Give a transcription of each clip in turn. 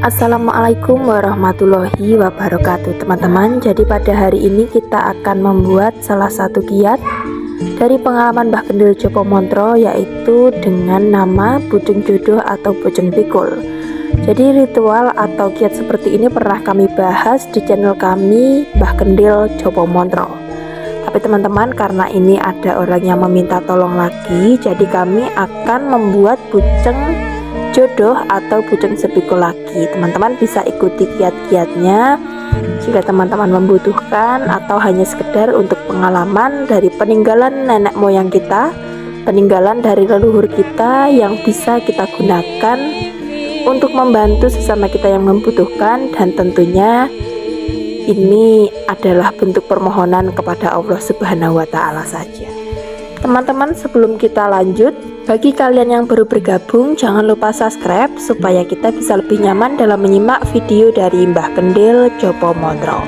Assalamualaikum warahmatullahi wabarakatuh teman-teman. Jadi pada hari ini kita akan membuat salah satu kiat dari pengalaman Mbah Kendil Jopo Montro, yaitu dengan nama Bujeng Jodoh atau Bujeng Pikul. Jadi ritual atau kiat seperti ini pernah kami bahas di channel kami Mbah Kendil Jopo Montro. Tapi teman-teman, karena ini ada orang yang meminta tolong lagi, jadi kami akan membuat bujeng jodoh atau bujeng sepikul lagi. Teman-teman bisa ikuti kiat-kiatnya jika teman-teman membutuhkan, atau hanya sekedar untuk pengalaman dari peninggalan nenek moyang kita, peninggalan dari leluhur kita yang bisa kita gunakan untuk membantu sesama kita yang membutuhkan. Dan tentunya ini adalah bentuk permohonan kepada Allah Subhanahu wa Ta'ala saja. Teman-teman, sebelum kita lanjut, bagi kalian yang baru bergabung, jangan lupa subscribe supaya kita bisa lebih nyaman dalam menyimak video dari Mbah Kendil Jopo Montro.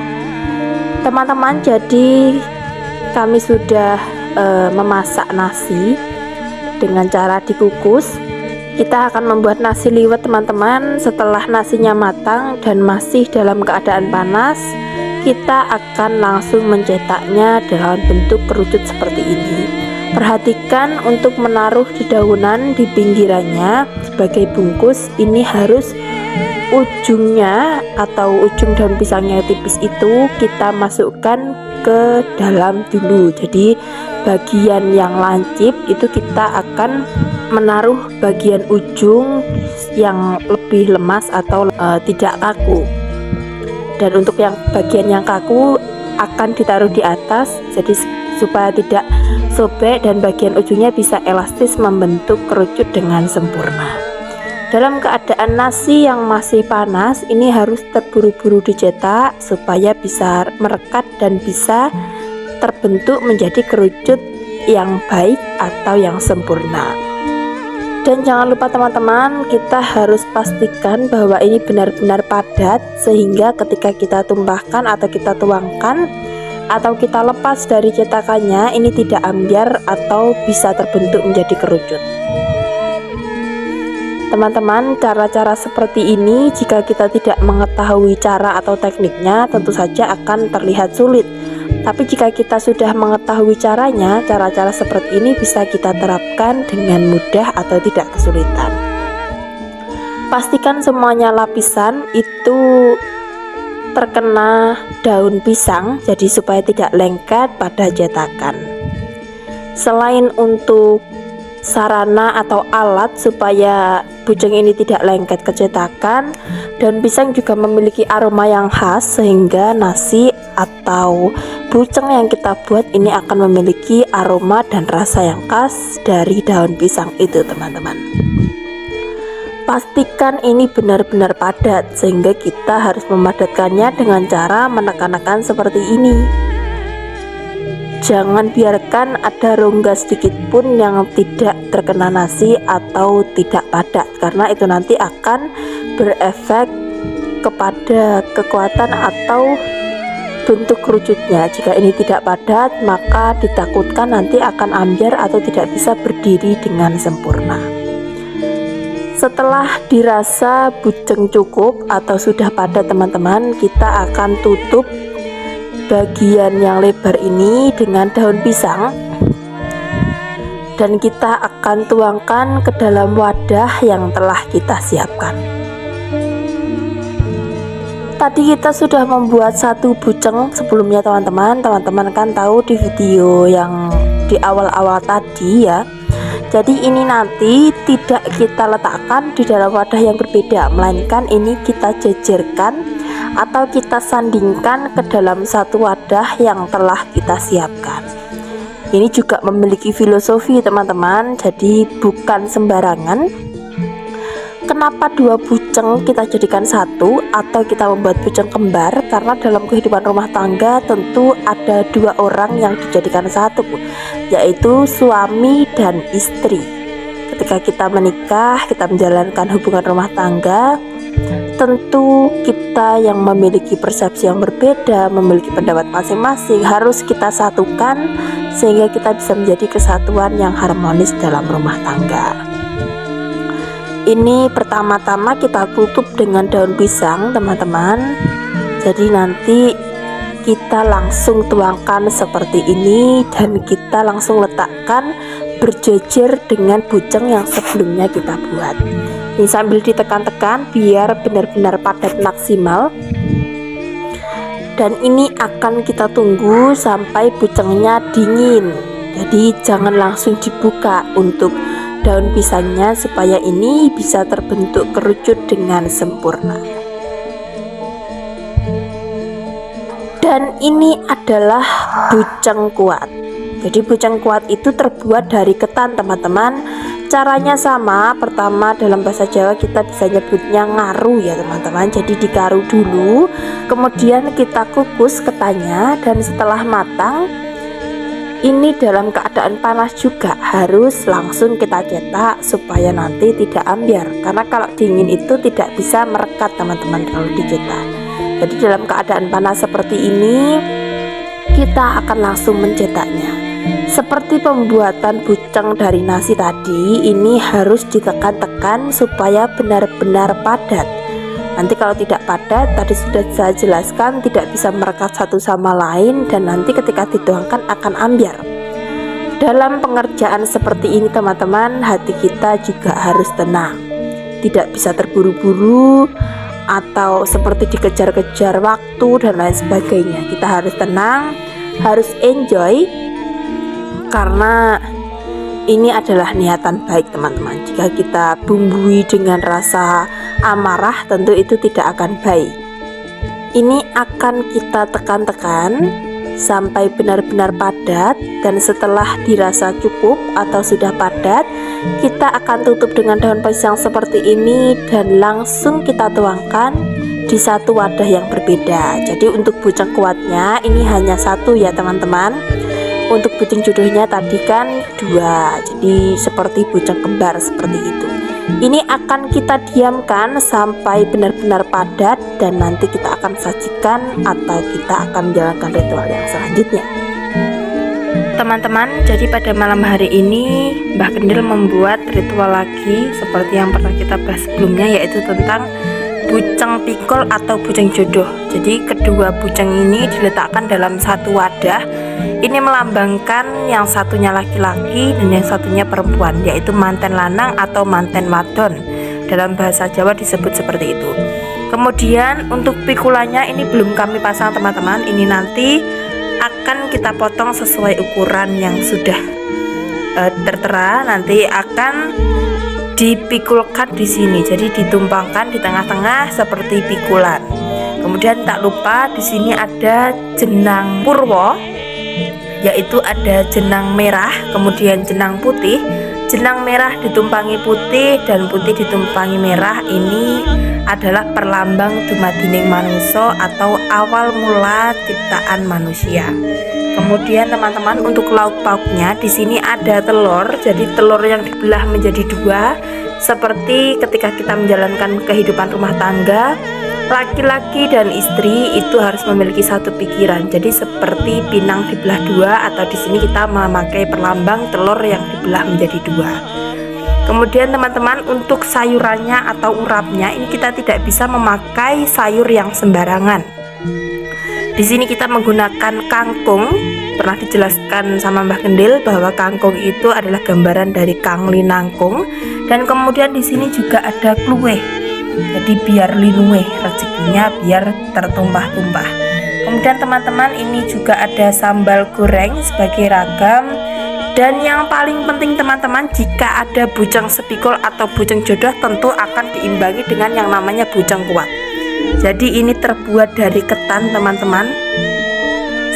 Teman-teman, jadi kami sudah memasak nasi dengan cara dikukus. Kita akan membuat nasi liwet teman-teman. Setelah nasinya matang dan masih dalam keadaan panas, kita akan langsung mencetaknya dalam bentuk kerucut seperti ini. Perhatikan untuk menaruh dedaunan di pinggirannya sebagai bungkus. Ini harus ujungnya atau ujung daun pisangnya tipis itu kita masukkan ke dalam dulu. Jadi bagian yang lancip itu kita akan menaruh bagian ujung yang lebih lemas atau tidak kaku. Dan untuk yang bagian yang kaku akan ditaruh di atas, jadi supaya tidak sobek dan bagian ujungnya bisa elastis membentuk kerucut dengan sempurna. Dalam keadaan nasi yang masih panas, ini harus terburu-buru dicetak supaya bisa merekat dan bisa terbentuk menjadi kerucut yang baik atau yang sempurna. Dan jangan lupa teman-teman, kita harus pastikan bahwa ini benar-benar padat, sehingga ketika kita tumpahkan atau kita tuangkan atau kita lepas dari cetakannya, ini tidak ambyar atau bisa terbentuk menjadi kerucut. Teman-teman, cara-cara seperti ini jika kita tidak mengetahui cara atau tekniknya, tentu saja akan terlihat sulit. Tapi jika kita sudah mengetahui caranya, cara-cara seperti ini bisa kita terapkan dengan mudah atau tidak kesulitan. Pastikan semuanya lapisan itu terkena daun pisang, jadi supaya tidak lengket pada cetakan. Selain untuk sarana atau alat supaya bujeng ini tidak lengket ke cetakan, daun pisang juga memiliki aroma yang khas, sehingga nasi atau bujeng yang kita buat ini akan memiliki aroma dan rasa yang khas dari daun pisang itu teman-teman. Pastikan ini benar-benar padat, sehingga kita harus memadatkannya dengan cara menekan-nekan seperti ini. Jangan biarkan ada rongga sedikit pun yang tidak terkena nasi atau tidak padat, karena itu nanti akan berefek kepada kekuatan atau bentuk kerucutnya. Jika ini tidak padat, maka ditakutkan nanti akan ambyar atau tidak bisa berdiri dengan sempurna. Setelah dirasa bujeng cukup atau sudah padat teman-teman, kita akan tutup bagian yang lebar ini dengan daun pisang, dan kita akan tuangkan ke dalam wadah yang telah kita siapkan. Tadi kita sudah membuat satu bujeng sebelumnya teman-teman. Teman-teman kan tahu di video yang di awal-awal tadi ya. Jadi ini nanti tidak kita letakkan di dalam wadah yang berbeda, melainkan ini kita jejerkan atau kita sandingkan ke dalam satu wadah yang telah kita siapkan. Ini juga memiliki filosofi teman-teman, jadi bukan sembarangan. Kenapa dua bujeng kita jadikan satu atau kita membuat bujeng kembar? Karena dalam kehidupan rumah tangga tentu ada dua orang yang dijadikan satu, yaitu suami dan istri. Ketika kita menikah, kita menjalankan hubungan rumah tangga, tentu kita yang memiliki persepsi yang berbeda, memiliki pendapat masing-masing, harus kita satukan sehingga kita bisa menjadi kesatuan yang harmonis dalam rumah tangga. Ini pertama-tama kita tutup dengan daun pisang teman-teman. Jadi nanti kita langsung tuangkan seperti ini dan kita langsung letakkan berjejer dengan buceng yang sebelumnya kita buat. Ini sambil ditekan-tekan biar benar-benar padat maksimal. Dan ini akan kita tunggu sampai bucengnya dingin. Jadi jangan langsung dibuka untuk daun pisangnya supaya ini bisa terbentuk kerucut dengan sempurna. Dan ini adalah buceng kuat. Jadi buceng kuat itu terbuat dari ketan teman-teman. Caranya sama, pertama dalam bahasa Jawa kita bisa nyebutnya ngaru ya teman-teman. Jadi dikaru dulu, kemudian kita kukus ketannya, dan setelah matang ini dalam keadaan panas juga harus langsung kita cetak supaya nanti tidak ambyar. Karena kalau dingin itu tidak bisa merekat teman-teman kalau dicetak. Jadi dalam keadaan panas seperti ini kita akan langsung mencetaknya. Seperti pembuatan buceng dari nasi tadi, ini harus ditekan-tekan supaya benar-benar padat. Nanti kalau tidak padat, tadi sudah saya jelaskan, tidak bisa merekat satu sama lain dan nanti ketika dituangkan akan ambyar. Dalam pengerjaan seperti ini teman-teman, hati kita juga harus tenang. Tidak bisa terburu-buru atau seperti dikejar-kejar waktu dan lain sebagainya. Kita harus tenang, harus enjoy, karena ini adalah niatan baik teman-teman. Jika kita bumbui dengan rasa amarah, tentu itu tidak akan baik. Ini akan kita tekan-tekan sampai benar-benar padat, dan setelah dirasa cukup atau sudah padat, kita akan tutup dengan daun pisang seperti ini dan langsung kita tuangkan di satu wadah yang berbeda. Jadi untuk buceng kuatnya ini hanya satu ya teman-teman. Untuk buceng jodohnya tadi kan 2, jadi seperti buceng kembar seperti itu. Ini akan kita diamkan sampai benar-benar padat dan nanti kita akan sajikan atau kita akan menjalankan ritual yang selanjutnya. Teman-teman, jadi pada malam hari ini Mbah Kendil membuat ritual lagi seperti yang pernah kita bahas sebelumnya, yaitu tentang buceng pikul atau buceng jodoh. Jadi kedua buceng ini diletakkan dalam satu wadah. Ini melambangkan yang satunya laki-laki dan yang satunya perempuan, yaitu manten lanang atau manten wadon. Dalam bahasa Jawa disebut seperti itu. Kemudian untuk pikulannya ini belum kami pasang teman-teman. Ini nanti akan kita potong sesuai ukuran yang sudah tertera. Nanti akan dipikulkan di sini, jadi ditumpangkan di tengah-tengah seperti pikulan. Kemudian tak lupa di sini ada jenang purwo, yaitu ada jenang merah, kemudian jenang putih. Jenang merah ditumpangi putih dan putih ditumpangi merah. Ini adalah perlambang dumadining manungsa atau awal mula ciptaan manusia. Kemudian teman-teman untuk lauk pauknya di sini ada telur. Jadi telur yang dibelah menjadi 2, seperti ketika kita menjalankan kehidupan rumah tangga, laki-laki dan istri itu harus memiliki satu pikiran. Jadi seperti pinang dibelah 2, atau di sini kita memakai perlambang telur yang dibelah menjadi 2. Kemudian teman-teman untuk sayurannya atau urapnya ini kita tidak bisa memakai sayur yang sembarangan. Di sini kita menggunakan kangkung. Pernah dijelaskan sama Mbah Kendil bahwa kangkung itu adalah gambaran dari Kang Linangkung. Dan kemudian di sini juga ada kluwe. Jadi biar linuwe rezekinya, biar tertumpah-tumpah. Kemudian teman-teman ini juga ada sambal goreng sebagai ragam. Dan yang paling penting teman-teman, jika ada buceng sepikul atau buceng jodoh tentu akan diimbangi dengan yang namanya buceng kuat. Jadi ini terbuat dari ketan teman-teman,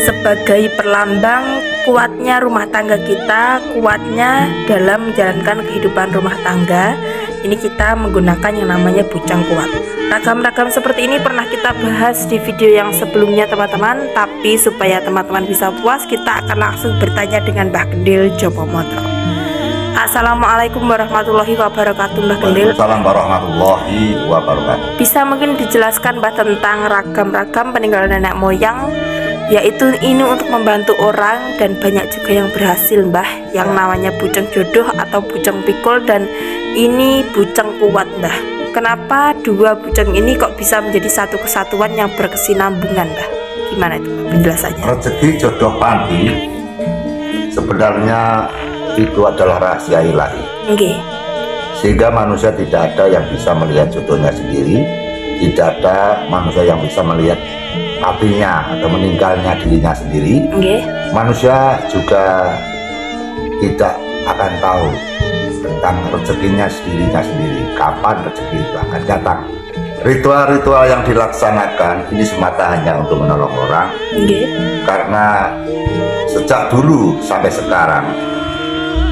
sebagai perlambang kuatnya rumah tangga kita, kuatnya dalam menjalankan kehidupan rumah tangga. Ini kita menggunakan yang namanya buceng kuat. Ragam-ragam seperti ini pernah kita bahas di video yang sebelumnya teman-teman, tapi supaya teman-teman bisa puas, kita akan langsung bertanya dengan Mbah Kendil Jopomotro. Assalamualaikum warahmatullahi wabarakatuh Mbah Kendil. Waalaikumsalam warahmatullahi wabarakatuh. Bisa mungkin dijelaskan Mbah tentang ragam-ragam peninggalan nenek moyang, yaitu ini untuk membantu orang dan banyak juga yang berhasil Mbah, yang namanya buceng jodoh atau buceng pikul, dan ini bujang kuat, Mbah. Kenapa dua bujang ini kok bisa menjadi satu kesatuan yang berkesinambungan, Mbah? Gimana itu penjelasannya? Rezeki jodoh padi sebenarnya itu adalah rahasia ilahi. Nggih. Sehingga manusia tidak ada yang bisa melihat jodohnya sendiri, tidak ada manusia yang bisa melihat matinya atau meninggalnya dirinya sendiri. Nggih. Manusia juga tidak akan tahu tentang rezekinya sendiri, kapan rezeki itu akan datang. Ritual-ritual yang dilaksanakan ini semata hanya untuk menolong orang. Nggih. Karena sejak dulu sampai sekarang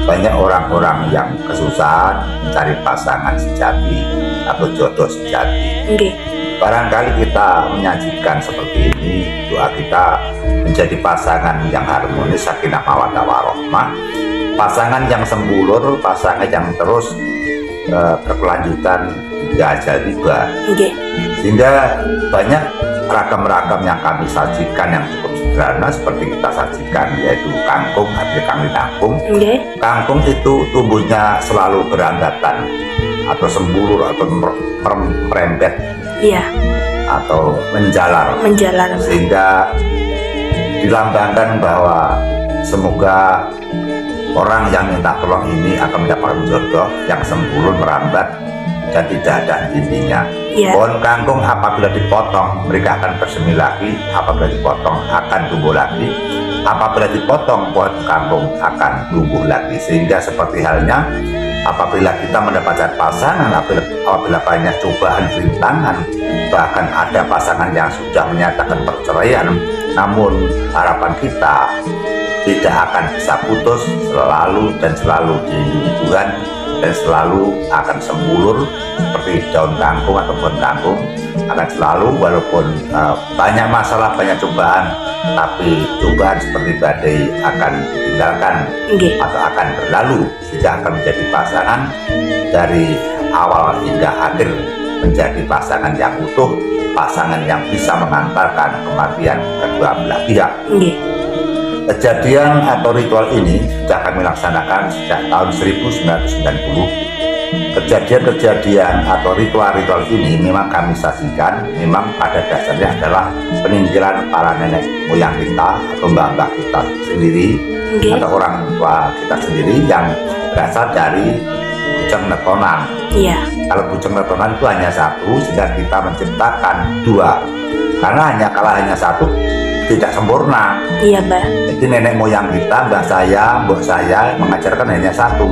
banyak orang-orang yang kesusahan mencari pasangan sejati atau jodoh sejati. Nggih. Barangkali kita menyajikan seperti ini, doa kita menjadi pasangan yang harmonis, sakinah mawaddah warahmah, pasangan yang sembulur, pasangan yang terus berkelanjutan hingga ajal tiba. Nggih. Sehingga banyak ragam-ragam yang kami sajikan yang cukup sederhana seperti kita sajikan, yaitu kangkung, artinya kami kangkung. Nggih. Kangkung itu tumbuhnya selalu beranggatan atau sembulur atau merembet. Iya. Atau menjalar, sehingga dilambangkan bahwa semoga orang yang minta tolong ini akan mendapatkan jodoh yang sembulur merambat dan tidak ada intinya. Pohon kangkung apabila dipotong mereka akan bersemi lagi, apabila dipotong akan tumbuh lagi, apabila dipotong pohon kangkung akan tumbuh lagi. Sehingga seperti halnya apabila kita mendapatkan pasangan, apabila banyak cobaan, rintangan, bahkan ada pasangan yang sudah menyatakan perceraian, namun harapan kita tidak akan bisa putus, selalu dan selalu dilindungi Tuhan, dan selalu akan sembulur seperti daun kangkung atau pohon kangkung, akan selalu walaupun banyak masalah, banyak cobaan, tapi cobaan seperti badai akan ditinggalkan atau akan berlalu, sehingga akan menjadi pasangan dari awal hingga akhir, menjadi pasangan yang utuh, pasangan yang bisa mengantarkan kematian kedua belah pihak. Kejadian atau ritual ini sudah kami laksanakan sejak tahun 1990. Kejadian-kejadian atau ritual-ritual ini memang kami saksikan, memang pada dasarnya adalah peninggalan para nenek moyang kita atau mbah-mbah kita sendiri, atau orang tua kita sendiri yang berasal dari bujang netonan. Kalau bujang netonan itu hanya satu, sehingga kita menciptakan dua, karena kalau hanya satu tidak sempurna. Mbak. Jadi nenek moyang kita, mbah saya, mbok saya mengajarkan hanya satu.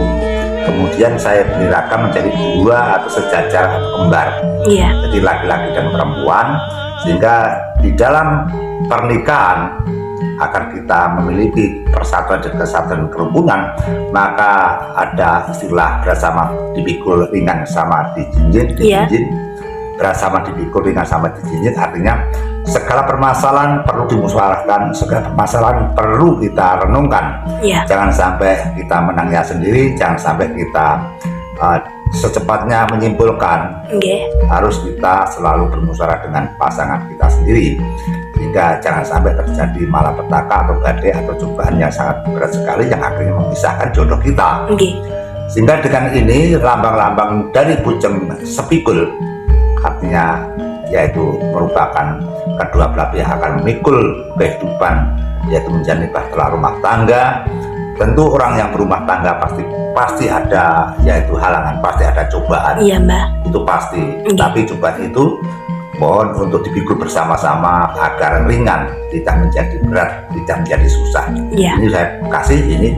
Kemudian saya berirakan menjadi dua atau sejajar atau kembar. Jadi laki-laki dan perempuan, sehingga di dalam pernikahan agar kita memiliki persatuan dan kesatuan kerukunan, maka ada istilah bersama dipikul ringan sama dijinjit, bersama dipikul ringan sama dijinjit, artinya segala permasalahan perlu dimusyawarahkan, segala permasalahan perlu kita renungkan. Jangan sampai kita menangnya sendiri, jangan sampai kita secepatnya menyimpulkan. Harus kita selalu bermusyawarah dengan pasangan kita sendiri, sehingga jangan sampai terjadi malapetaka atau badai atau cobaan yang sangat berat sekali yang akhirnya memisahkan jodoh kita. Sehingga dengan ini lambang-lambang dari bujang sepikul, artinya yaitu merupakan kedua belah pihak akan memikul kehidupan, yaitu menjalani bahtera rumah tangga. Tentu orang yang berumah tangga pasti ada, yaitu halangan, pasti ada cobaan. Itu pasti. Tapi cobaan itu mohon untuk dipikul bersama-sama agar ringan, tidak menjadi berat, tidak menjadi susah. Ini saya kasih, ini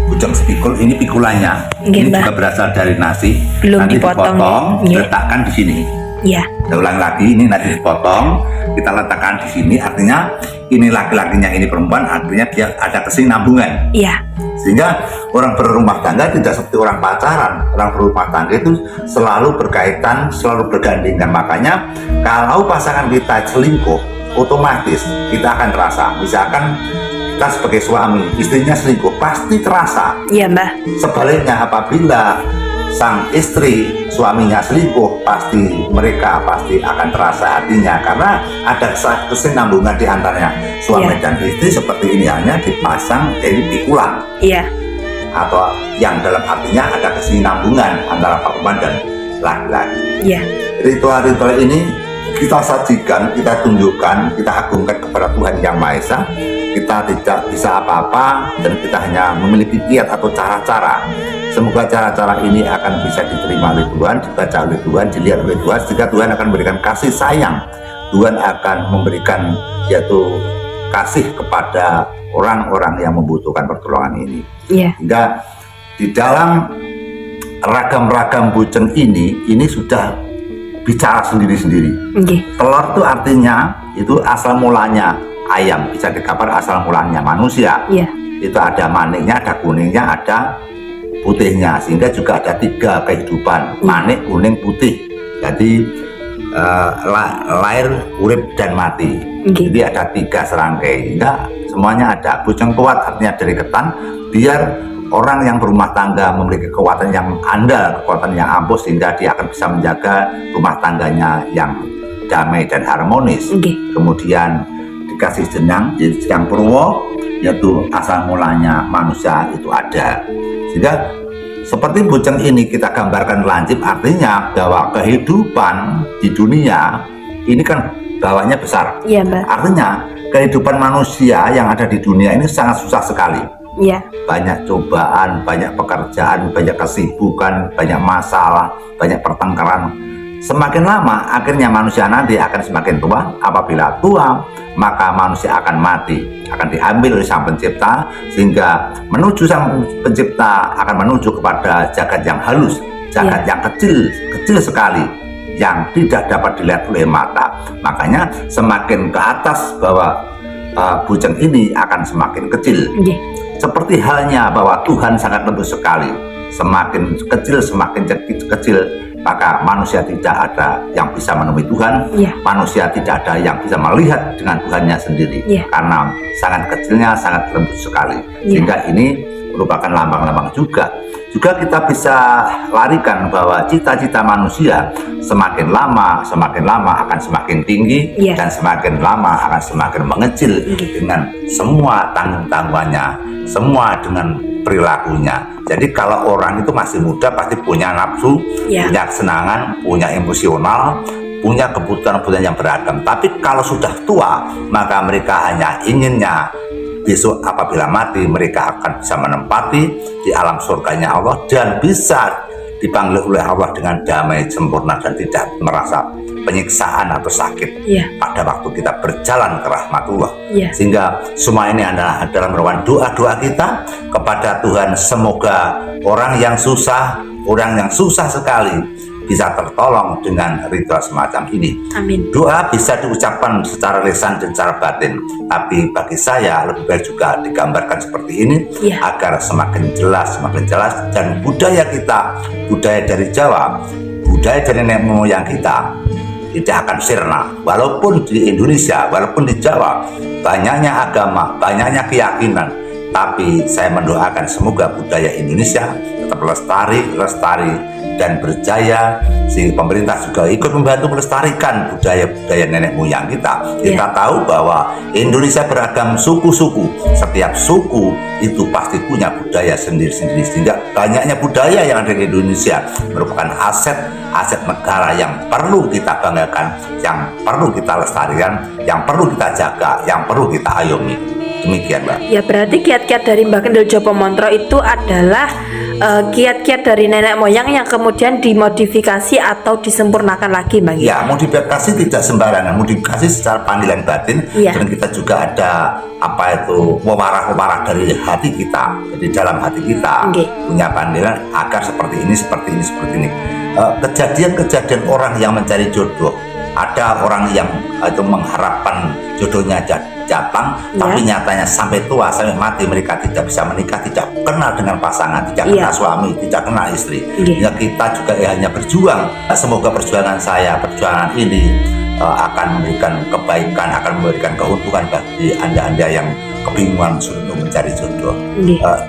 bujang sepikul, ini pikulannya. Ini juga berasal dari nasi. Nanti dipotong, letakkan di sini. Saya ulang lagi, ini nanti dipotong, kita letakkan di sini, artinya ini laki-lakinya, ini perempuan, artinya dia ada kesinambungan. Sehingga orang berumah tangga tidak seperti orang pacaran. Orang berumah tangga itu selalu berkaitan, selalu bergandengan. Makanya kalau pasangan kita selingkuh, otomatis kita akan terasa. Misalkan kita sebagai suami, istrinya selingkuh, pasti terasa. Sebaliknya apabila sang istri suaminya selingkuh, mereka pasti akan terasa hatinya, karena ada kesinambungan di antaranya suami dan istri. Seperti ini hanya dipasang dari pikulan. atau yang dalam artinya ada kesinambungan antara perempuan dan laki-laki. Ritual-ritual ini kita sajikan, kita tunjukkan, kita agungkan kepada Tuhan Yang Maha Esa. Kita tidak bisa apa-apa dan kita hanya memiliki kiat atau cara-cara. Semoga cara-cara ini akan bisa diterima oleh Tuhan, dibaca oleh Tuhan, dilihat oleh Tuhan, sehingga Tuhan akan memberikan kasih sayang. Tuhan akan memberikan yaitu kasih kepada orang-orang yang membutuhkan pertolongan ini. Sehingga di dalam ragam-ragam bujeng ini sudah bicara sendiri-sendiri. Telur itu artinya itu asal mulanya ayam, bisa digambar asal mulanya manusia. Itu ada maniknya, ada kuningnya, ada putihnya, sehingga juga ada 3 kehidupan, manik, kuning, putih. Jadi lahir, urip, dan mati. Jadi ada 3 serangkai, hingga semuanya ada. Bujeng kuat artinya dari ketan, biar orang yang berumah tangga memiliki kekuatan yang andal, kekuatan yang ampuh, sehingga dia akan bisa menjaga rumah tangganya yang damai dan harmonis. Kemudian dikasih jenang, jadi jenang purwo, yaitu asal mulanya manusia itu ada. Sehingga seperti bujeng ini kita gambarkan lancip, artinya bahwa kehidupan di dunia ini kan bawahnya besar. Artinya kehidupan manusia yang ada di dunia ini sangat susah sekali. Banyak cobaan, banyak pekerjaan, banyak kesibukan, banyak masalah, banyak pertengkaran. Semakin lama akhirnya manusia nanti akan semakin tua. Apabila tua, maka manusia akan mati, akan diambil oleh Sang Pencipta, sehingga menuju Sang Pencipta akan menuju kepada jagat yang halus, jagat yang kecil sekali, yang tidak dapat dilihat oleh mata. Makanya semakin ke atas bahwa bujeng ini akan semakin kecil. Seperti halnya bahwa Tuhan sangat lembut sekali, semakin kecil semakin kecil, maka manusia tidak ada yang bisa menemui Tuhan. Manusia tidak ada yang bisa melihat dengan Tuhannya sendiri, karena sangat kecilnya, sangat lembut sekali. Sehingga ini merupakan lambang-lambang juga kita bisa larikan bahwa cita-cita manusia semakin lama akan semakin tinggi, dan semakin lama akan semakin mengecil dengan semua tanggung-tanggungannya, semua dengan perilakunya. Jadi kalau orang itu masih muda pasti punya nafsu, punya kesenangan, punya emosional, punya kebutuhan-kebutuhan yang beragam. Tapi kalau sudah tua, maka mereka hanya inginnya besok apabila mati mereka akan bisa menempati di alam surganya Allah dan bisa dipanggil oleh Allah dengan damai, sempurna, dan tidak merasa penyiksaan atau sakit pada waktu kita berjalan ke rahmatullah. Sehingga semua ini adalah merupakan doa-doa kita kepada Tuhan. Semoga orang yang susah sekali bisa tertolong dengan ritual semacam ini. Doa bisa diucapkan secara lisan dan secara batin, tapi bagi saya lebih baik juga digambarkan seperti ini agar semakin jelas, dan budaya kita, budaya dari Jawa, budaya dari nenek moyang kita tidak akan sirna. Walaupun di Indonesia, walaupun di Jawa banyaknya agama, banyaknya keyakinan, tapi saya mendoakan semoga budaya Indonesia tetap lestari dan berjaya, sehingga pemerintah juga ikut membantu melestarikan budaya-budaya nenek moyang kita. Kita tahu bahwa Indonesia beragam suku-suku, setiap suku itu pasti punya budaya sendiri-sendiri, sehingga banyaknya budaya yang ada di Indonesia merupakan aset negara yang perlu kita banggakan, yang perlu kita lestarikan, yang perlu kita jaga, yang perlu kita ayomi. Demikian, Mbak. Ya, berarti kiat-kiat dari Mbah Kendil Jopomantro itu adalah kiat-kiat dari nenek moyang yang kemudian dimodifikasi atau disempurnakan lagi, Mbak. Ya, modifikasi tidak sembarangan, modifikasi secara panggilan batin, dan kita juga ada wewarah dari hati kita, jadi dalam hati kita punya panggilan agar seperti ini. Kejadian-kejadian orang yang mencari jodoh, ada orang yang itu mengharapkan jodohnya datang, tapi nyatanya sampai tua, sampai mati mereka tidak bisa menikah, tidak kenal dengan pasangan, tidak kenal suami, tidak kenal istri. Ya, kita juga hanya berjuang. Semoga perjuangan ini akan memberikan kebaikan, akan memberikan keuntungan bagi anda-anda yang kebingungan untuk mencari jodoh.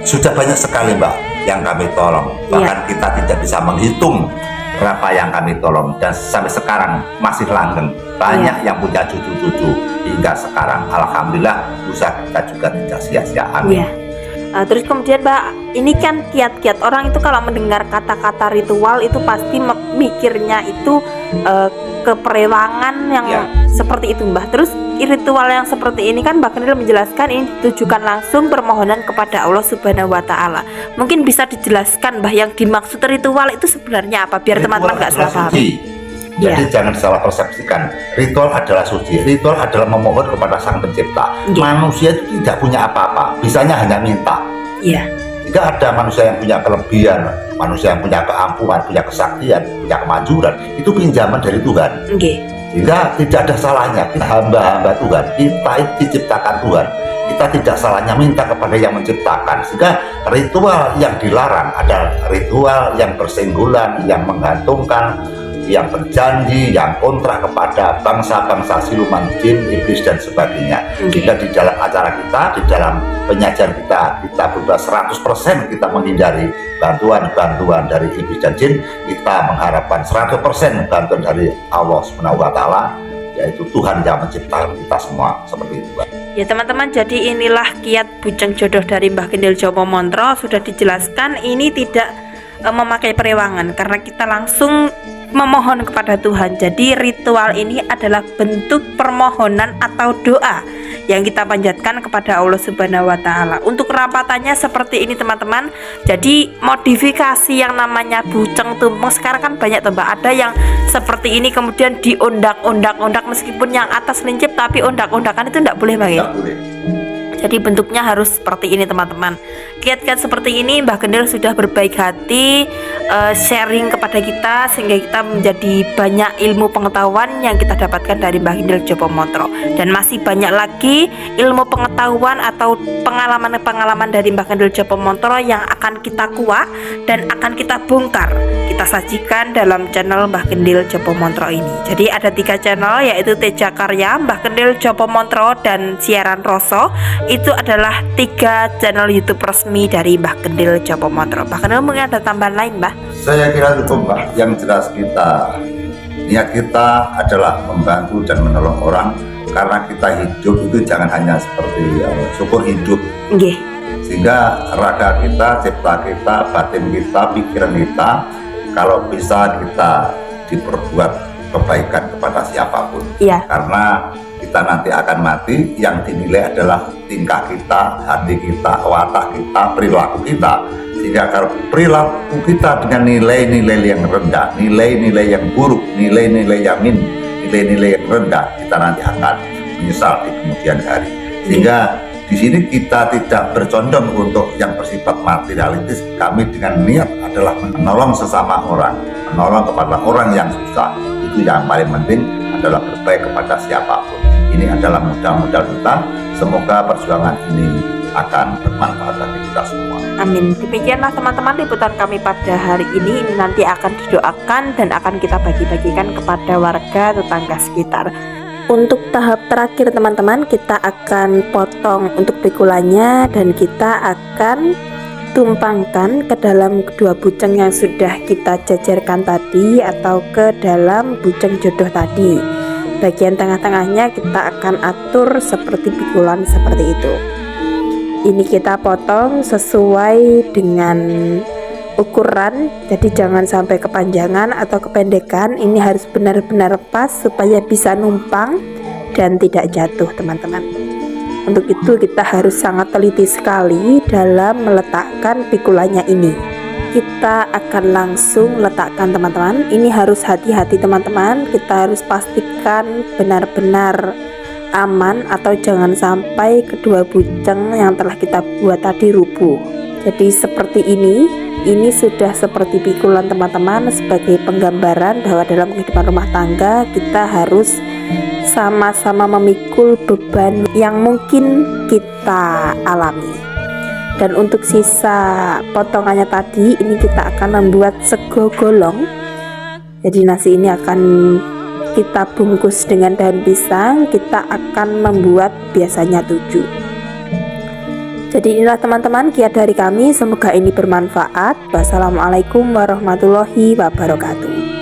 Sudah banyak sekali, Mbak, yang kami tolong, bahkan kita tidak bisa menghitung berapa yang kami tolong, dan sampai sekarang masih langgeng. Banyak yang punya cucu-cucu hingga sekarang. Alhamdulillah, usaha kita juga tidak sia-sia. Amin. Terus kemudian Mbak, ini kan kiat-kiat orang itu kalau mendengar kata-kata ritual itu pasti mikirnya itu keperewangan yang seperti itu Mbak. Terus ritual yang seperti ini kan Mbak Kendil menjelaskan ini ditujukan langsung permohonan kepada Allah Subhanahu wa Ta'ala. Mungkin bisa dijelaskan Mbak yang dimaksud ritual itu sebenarnya apa biar teman-teman nggak salah paham. Jadi jangan salah persepsikan. Ritual adalah suci. Ritual adalah memohon kepada Sang Pencipta. Manusia itu tidak punya apa-apa, bisanya hanya minta. Tidak ada manusia yang punya kelebihan, manusia yang punya keampuhan, punya kesaktian, punya kemajuran. Itu pinjaman dari Tuhan. Sehingga tidak ada salahnya kita hamba-hamba Tuhan. Kita diciptakan Tuhan. Kita tidak salahnya minta kepada yang menciptakan. Sehingga ritual yang dilarang adalah ritual yang bersenggolan, yang menggantungkan, yang berjanji, yang kontrak kepada bangsa-bangsa siluman, jin, iblis dan sebagainya. Jika di dalam acara kita, di dalam penyajian kita berubah 100% kita menghindari bantuan-bantuan dari iblis dan jin. Kita mengharapkan 100% bantuan dari Allah Subhanahu wa Ta'ala, yaitu Tuhan yang menciptakan kita semua, seperti itu. Ya teman-teman, jadi inilah kiat bujang jodoh dari Mbah Kendil Jopo Montro. Sudah dijelaskan, ini tidak memakai perewangan karena kita langsung memohon kepada Tuhan. Jadi ritual ini adalah bentuk permohonan atau doa yang kita panjatkan kepada Allah Subhanahu wa Ta'ala. Untuk rapatannya seperti ini teman-teman. Jadi modifikasi yang namanya bujang tumpeng sekarang kan banyak Mbak. Ada yang seperti ini kemudian diundak-undak meskipun yang atas lincip, tapi undak-undakan itu tidak boleh Mbak ya? Jadi bentuknya harus seperti ini teman-teman. Kiat-kiat seperti ini Mbah Kendil sudah berbaik hati sharing kepada kita, sehingga kita menjadi banyak ilmu pengetahuan yang kita dapatkan dari Mbah Kendil Jopo Montro. Dan masih banyak lagi ilmu pengetahuan atau pengalaman-pengalaman dari Mbah Kendil Jopo Montro yang akan kita kuak dan akan kita bongkar, kita sajikan dalam channel Mbah Kendil Jopo Montro ini. Jadi ada 3 channel, yaitu Teja Karya, Mbah Kendil Jopo Montro, dan Siaran Roso. Itu adalah 3 channel YouTube resmi dari Mbah Kendil Jopo Montro. Mbah Kendil mungkin ada tambahan lain Mbah? Saya kira cukup Mbak. Yang jelas niat kita adalah membantu dan menolong orang, karena kita hidup itu jangan hanya seperti syukur hidup. Sehingga raga kita, cipta kita, batin kita, pikiran kita, kalau bisa kita diperbuat kebaikan kepada siapapun. Karena kita nanti akan mati, yang dinilai adalah tingkah kita, hati kita, watak kita, perilaku kita. Sehingga kalau perilaku kita dengan nilai-nilai yang rendah, nilai-nilai yang buruk, nilai-nilai yang minim, nilai-nilai yang rendah, kita nanti akan menyesal di kemudian hari. Sehingga di sini kita tidak bercondong untuk yang bersifat materialistis. Kami dengan niat adalah menolong sesama orang, menolong kepada orang yang susah. Itu yang paling penting, adalah berbaik kepada siapapun. Ini adalah modal-modal kita. Semoga perjuangan ini akan bermanfaat bagi kita semua. Amin. Demikianlah teman-teman liputan kami pada hari ini. Ini nanti akan didoakan dan akan kita bagi-bagikan kepada warga tetangga sekitar. Untuk tahap terakhir teman-teman, kita akan potong untuk pikulannya dan kita akan tumpangkan ke dalam kedua bujang yang sudah kita jajarkan tadi, atau ke dalam bujang jodoh tadi. Bagian tengah-tengahnya kita akan atur seperti pikulan seperti itu. Ini kita potong sesuai dengan ukuran, jadi jangan sampai kepanjangan atau kependekan. Ini harus benar-benar pas supaya bisa numpang dan tidak jatuh teman-teman. Untuk itu kita harus sangat teliti sekali dalam meletakkan pikulannya ini. Kita akan langsung letakkan teman-teman. Ini harus hati-hati teman-teman. Kita harus pastikan benar-benar aman, atau jangan sampai kedua bujang yang telah kita buat tadi rubuh. Jadi seperti ini sudah seperti pikulan teman-teman, sebagai penggambaran bahwa dalam kehidupan rumah tangga kita harus sama-sama memikul beban yang mungkin kita alami. Dan untuk sisa potongannya tadi, ini kita akan membuat sego golong. Jadi nasi ini akan kita bungkus dengan daun pisang. Kita akan membuat biasanya 7. Jadi inilah teman-teman kiat dari kami. Semoga ini bermanfaat. Wassalamualaikum warahmatullahi wabarakatuh.